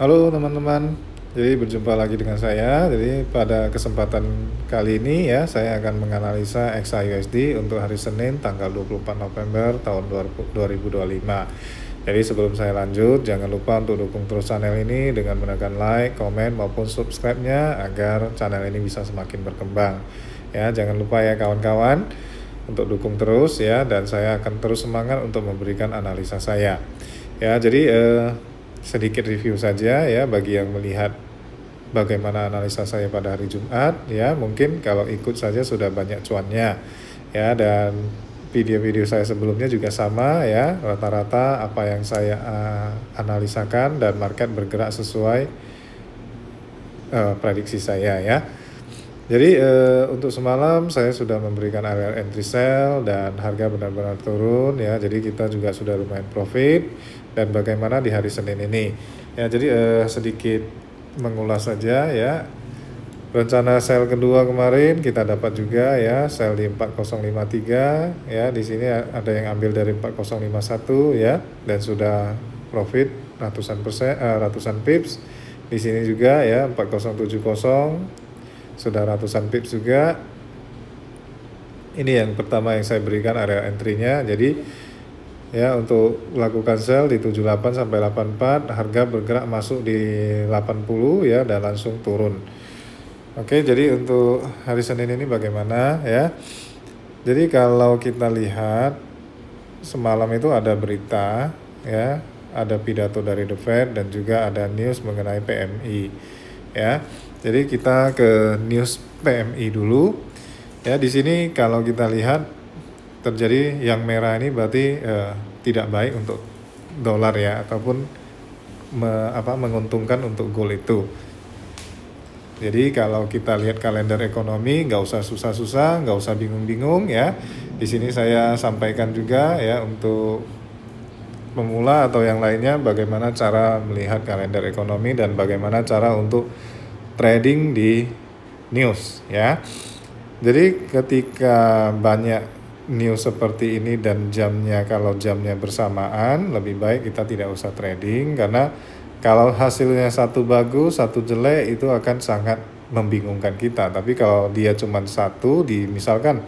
Halo teman-teman, jadi berjumpa lagi dengan saya. Jadi pada kesempatan kali ini ya, saya akan menganalisa XAUSD untuk hari Senin tanggal 24 November tahun 2025. Jadi sebelum saya lanjut, jangan lupa untuk dukung terus channel ini dengan menekan like, komen, maupun subscribe-nya agar channel ini bisa semakin berkembang. Ya, jangan lupa ya kawan-kawan untuk dukung terus ya, dan saya akan terus semangat untuk memberikan analisa saya. Ya, jadi sedikit review saja ya bagi yang melihat bagaimana analisa saya pada hari Jumat ya, mungkin kalau ikut saja sudah banyak cuannya ya, dan video-video saya sebelumnya juga sama ya, rata-rata apa yang saya analisakan dan market bergerak sesuai prediksi saya ya. Jadi untuk semalam saya sudah memberikan area entry sell dan harga benar-benar turun ya. Jadi kita juga sudah lumayan profit. Dan bagaimana di hari Senin ini? Ya, jadi sedikit mengulas saja ya. Rencana sell kedua kemarin kita dapat juga ya, sell di 4053 ya. Di sini ada yang ambil dari 4051 ya, dan sudah profit ratusan pips. Di sini juga ya 4070 sudah ratusan pips juga. Ini yang pertama yang saya berikan area entry-nya. Jadi ya, untuk lakukan sell di 78 sampai 84, harga bergerak masuk di 80 ya, dan langsung turun. Oke, jadi untuk hari Senin ini bagaimana ya? Jadi kalau kita lihat semalam itu ada berita ya, ada pidato dari The Fed dan juga ada news mengenai PMI ya. Jadi kita ke news PMI dulu. Ya, di sini kalau kita lihat terjadi yang merah ini berarti tidak baik untuk dolar ya, ataupun menguntungkan untuk gold itu. Jadi kalau kita lihat kalender ekonomi, nggak usah susah-susah, nggak usah bingung-bingung ya. Di sini saya sampaikan juga ya untuk pemula atau yang lainnya bagaimana cara melihat kalender ekonomi dan bagaimana cara untuk trading di news ya. Jadi ketika banyak news seperti ini dan jamnya, kalau jamnya bersamaan, lebih baik kita tidak usah trading, karena kalau hasilnya satu bagus, satu jelek, itu akan sangat membingungkan kita. Tapi kalau dia cuma satu, misalkan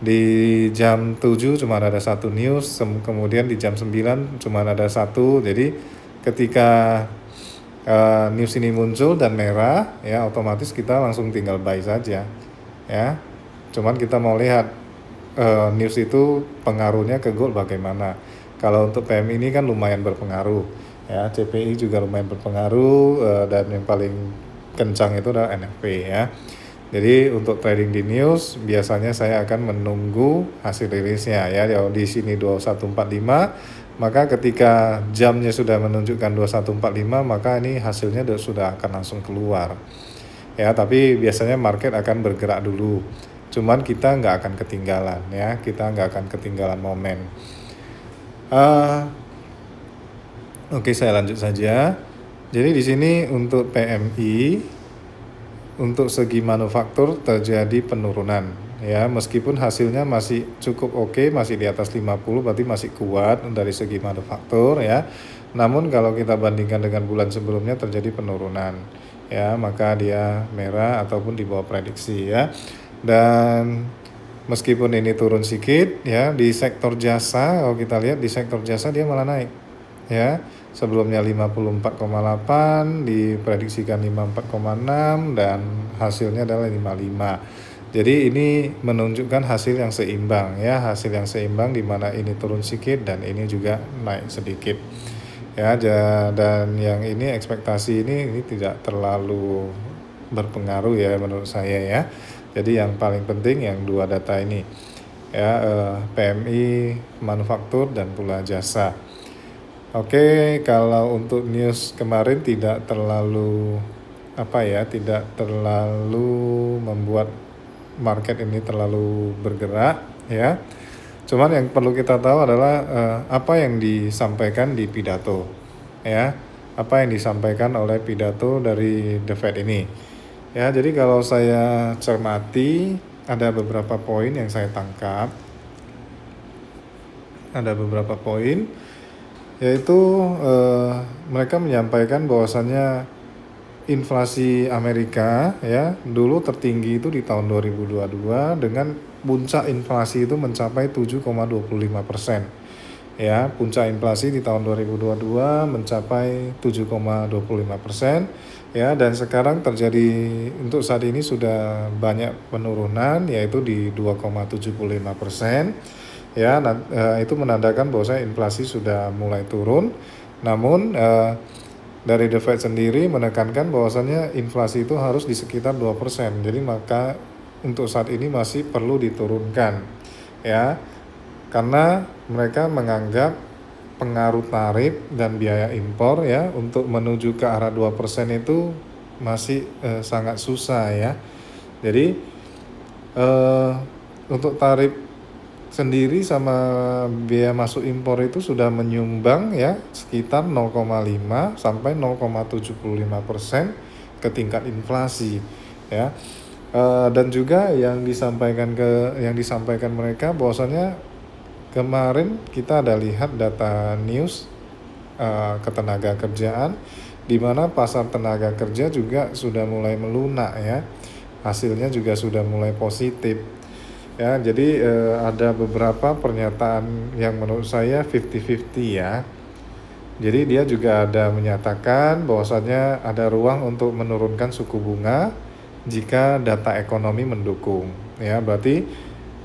di jam 7 cuma ada satu news, kemudian di jam 9 cuma ada satu, jadi ketika news ini muncul dan merah ya, otomatis kita langsung tinggal buy saja ya. Cuman kita mau lihat news itu pengaruhnya ke gold bagaimana. Kalau untuk PM ini kan lumayan berpengaruh ya, CPI juga lumayan berpengaruh, dan yang paling kencang itu adalah NFP ya. Jadi untuk trading di news biasanya saya akan menunggu hasil rilisnya ya. Kalau di sini 2145, maka ketika jamnya sudah menunjukkan 2145, maka ini hasilnya sudah akan langsung keluar ya. Tapi biasanya market akan bergerak dulu, cuman kita nggak akan ketinggalan ya, kita nggak akan ketinggalan momen. Oke, saya lanjut saja. Jadi di sini untuk PMI, untuk segi manufaktur terjadi penurunan ya, meskipun hasilnya masih cukup oke, masih di atas 50, berarti masih kuat dari segi manufaktur ya. Namun kalau kita bandingkan dengan bulan sebelumnya terjadi penurunan ya, maka dia merah ataupun di bawah prediksi ya. Dan meskipun ini turun sedikit ya, di sektor jasa, kalau kita lihat di sektor jasa dia malah naik ya. Sebelumnya 54,8, diprediksikan 54,6, dan hasilnya adalah 55. Jadi ini menunjukkan hasil yang seimbang ya, hasil yang seimbang di mana ini turun sedikit dan ini juga naik sedikit ya. Dan yang ini ekspektasi ini tidak terlalu berpengaruh ya menurut saya ya. Jadi yang paling penting yang dua data ini ya, PMI, manufaktur, dan pula jasa. Oke, kalau untuk news kemarin tidak terlalu tidak terlalu membuat market ini terlalu bergerak ya. Cuman yang perlu kita tahu adalah apa yang disampaikan di pidato ya, apa yang disampaikan oleh pidato dari The Fed ini ya. Jadi kalau saya cermati, ada beberapa poin yang saya tangkap, ada beberapa poin yaitu mereka menyampaikan bahwasannya inflasi Amerika ya dulu tertinggi itu di tahun 2022 dengan puncak inflasi itu mencapai 7,25%. Ya, puncak inflasi di tahun 2022 mencapai 7,25%. Ya, dan sekarang terjadi untuk saat ini sudah banyak penurunan yaitu di 2,75%. Ya, itu menandakan bahwa inflasi sudah mulai turun. Namun dari The Fed sendiri menekankan bahwasannya inflasi itu harus di sekitar 2%. Jadi maka untuk saat ini masih perlu diturunkan. Ya. Karena mereka menganggap pengaruh tarif dan biaya impor ya untuk menuju ke arah 2% itu masih sangat susah ya. Jadi untuk tarif sendiri sama biaya masuk impor itu sudah menyumbang ya sekitar 0,5 sampai 0,75% ke tingkat inflasi ya. Dan juga yang disampaikan mereka bahwasanya kemarin kita ada lihat data news ketenaga kerjaan di mana pasar tenaga kerja juga sudah mulai melunak ya. Hasilnya juga sudah mulai positif. Ya, jadi ada beberapa pernyataan yang menurut saya 50-50 ya. Jadi dia juga ada menyatakan bahwasannya ada ruang untuk menurunkan suku bunga jika data ekonomi mendukung. Ya, berarti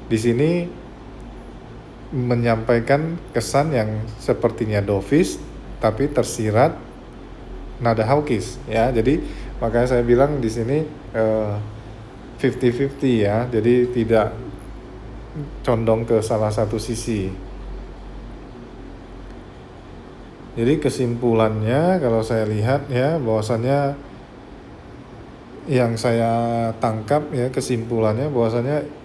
di sini menyampaikan kesan yang sepertinya dovish tapi tersirat nada hawkish ya. Jadi makanya saya bilang di sini 50-50 ya. Jadi tidak condong ke salah satu sisi. Jadi kesimpulannya kalau saya lihat ya bahwasannya yang saya tangkap ya kesimpulannya bahwasannya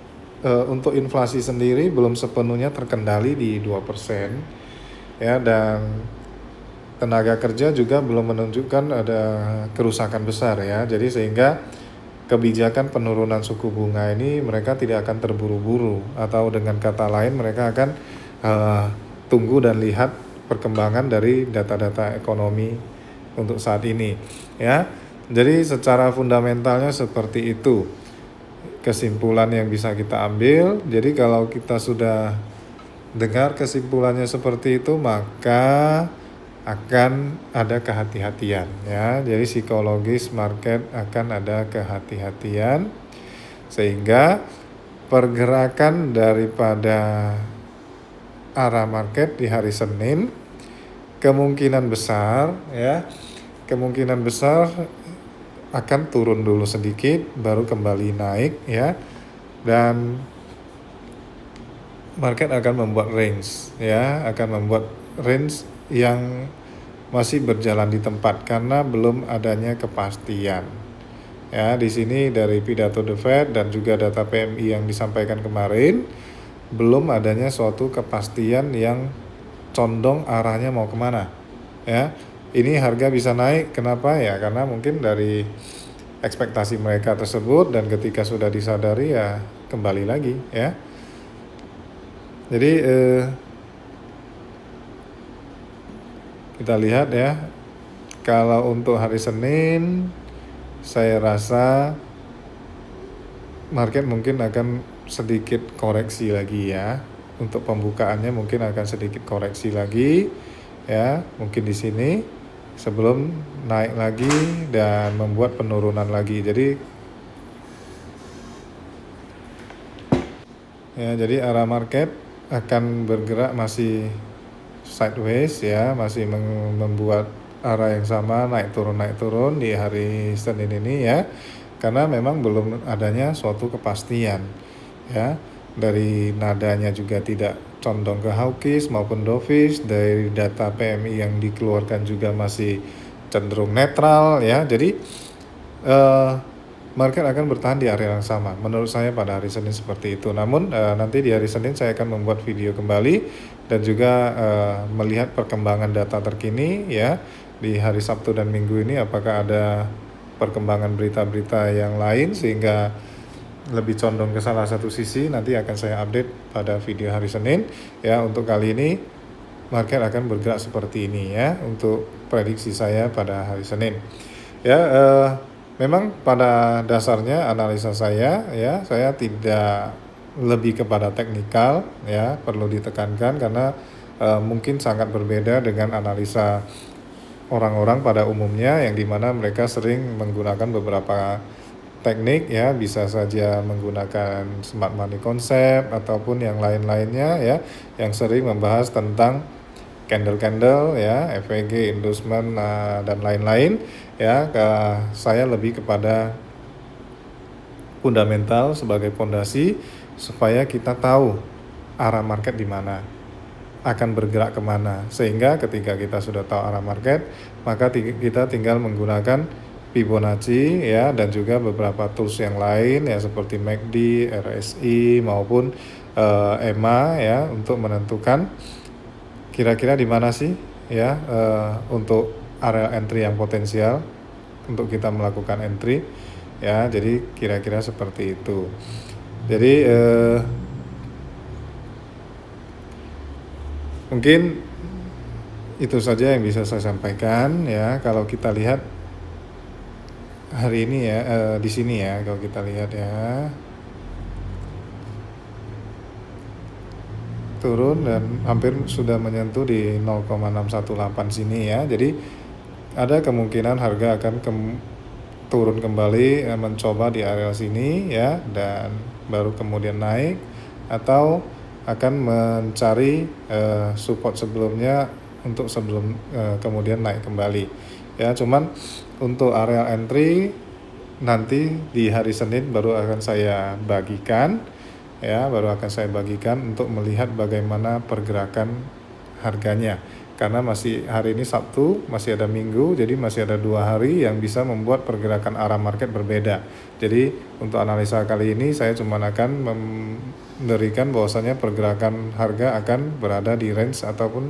untuk inflasi sendiri belum sepenuhnya terkendali di 2% ya, dan tenaga kerja juga belum menunjukkan ada kerusakan besar ya. Jadi sehingga kebijakan penurunan suku bunga ini mereka tidak akan terburu-buru, atau dengan kata lain mereka akan tunggu dan lihat perkembangan dari data-data ekonomi untuk saat ini ya. Jadi secara fundamentalnya seperti itu kesimpulan yang bisa kita ambil. Jadi kalau kita sudah dengar kesimpulannya seperti itu, maka akan ada kehati-hatian ya. Jadi psikologis market akan ada kehati-hatian sehingga pergerakan daripada arah market di hari Senin kemungkinan besar akan turun dulu sedikit baru kembali naik ya, dan market akan membuat range yang masih berjalan di tempat karena belum adanya kepastian ya. Di sini dari pidato The Fed dan juga data PMI yang disampaikan kemarin belum adanya suatu kepastian yang condong arahnya mau kemana ya. Ini harga bisa naik, kenapa ya? Karena mungkin dari ekspektasi mereka tersebut, dan ketika sudah disadari ya kembali lagi ya. Jadi kita lihat ya, kalau untuk hari Senin saya rasa market mungkin akan sedikit koreksi lagi ya. Untuk pembukaannya mungkin akan sedikit koreksi lagi ya, mungkin di sini sebelum naik lagi dan membuat penurunan lagi. Jadi arah market akan bergerak masih sideways ya, masih membuat arah yang sama, naik turun di hari Senin ini ya. Karena memang belum adanya suatu kepastian ya. Dari nadanya juga tidak condong ke hawkish maupun dovish. Dari data PMI yang dikeluarkan juga masih cenderung netral ya. Jadi market akan bertahan di area yang sama menurut saya pada hari Senin seperti itu. Namun nanti di hari Senin saya akan membuat video kembali dan juga melihat perkembangan data terkini ya di hari Sabtu dan Minggu ini, apakah ada perkembangan berita-berita yang lain sehingga lebih condong ke salah satu sisi. Nanti akan saya update pada video hari Senin ya. Untuk kali ini market akan bergerak seperti ini ya untuk prediksi saya pada hari Senin. Ya, memang pada dasarnya analisa saya ya, saya tidak lebih kepada teknikal ya, perlu ditekankan karena mungkin sangat berbeda dengan analisa orang-orang pada umumnya yang dimana mereka sering menggunakan beberapa teknik ya, bisa saja menggunakan smart money concept ataupun yang lain-lainnya ya, yang sering membahas tentang candle-candle ya, EVG, endorsement dan lain-lain ya. Saya lebih kepada fundamental sebagai fondasi supaya kita tahu arah market di mana, akan bergerak kemana, sehingga ketika kita sudah tahu arah market, maka kita tinggal menggunakan Fibonacci ya, dan juga beberapa tools yang lain ya seperti MACD, RSI maupun EMA ya, untuk menentukan kira-kira di mana sih ya untuk area entry yang potensial untuk kita melakukan entry ya. Jadi kira-kira seperti itu. Jadi mungkin itu saja yang bisa saya sampaikan ya. Kalau kita lihat hari ini ya, di sini ya, kalau kita lihat ya, turun dan hampir sudah menyentuh di 0,618 sini ya. Jadi ada kemungkinan harga akan turun kembali, mencoba di area sini ya, dan baru kemudian naik, atau akan mencari support sebelumnya untuk sebelum kemudian naik kembali ya. Cuman untuk area entry nanti di hari Senin baru akan saya bagikan ya, untuk melihat bagaimana pergerakan harganya, karena masih hari ini Sabtu, masih ada Minggu, jadi masih ada 2 hari yang bisa membuat pergerakan arah market berbeda. Jadi untuk analisa kali ini saya cuma akan memberikan bahwasanya pergerakan harga akan berada di range ataupun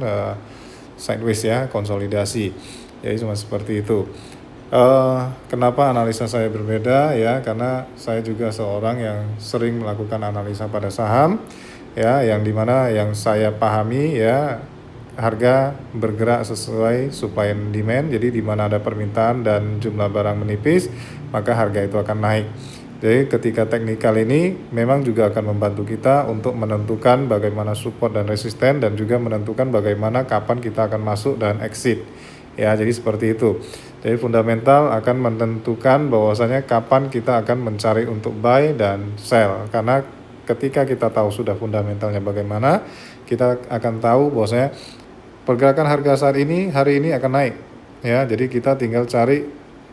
sideways ya, konsolidasi. Jadi cuma seperti itu. Kenapa analisa saya berbeda ya, karena saya juga seorang yang sering melakukan analisa pada saham ya, yang dimana yang saya pahami ya, harga bergerak sesuai supply and demand. Jadi di mana ada permintaan dan jumlah barang menipis, maka harga itu akan naik. Jadi ketika teknikal ini memang juga akan membantu kita untuk menentukan bagaimana support dan resisten, dan juga menentukan bagaimana kapan kita akan masuk dan exit. Ya, jadi seperti itu. Jadi fundamental akan menentukan bahwasanya kapan kita akan mencari untuk buy dan sell. Karena ketika kita tahu sudah fundamentalnya bagaimana, kita akan tahu bahwasanya pergerakan harga saat ini, hari ini akan naik. Ya, jadi kita tinggal cari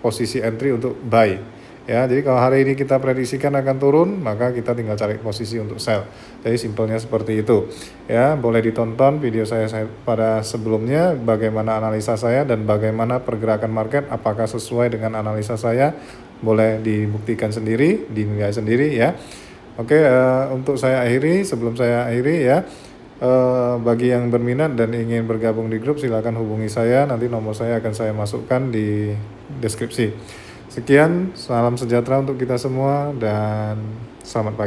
posisi entry untuk buy. Ya, jadi kalau hari ini kita prediksikan akan turun, maka kita tinggal cari posisi untuk sell. Jadi simpelnya seperti itu. Ya, boleh ditonton video saya pada sebelumnya bagaimana analisa saya dan bagaimana pergerakan market, apakah sesuai dengan analisa saya. Boleh dibuktikan sendiri, dinilai sendiri ya. Oke, untuk saya akhiri, sebelum saya akhiri ya, bagi yang berminat dan ingin bergabung di grup, silakan hubungi saya. Nanti nomor saya akan saya masukkan di deskripsi. Sekian, salam sejahtera untuk kita semua dan selamat pagi.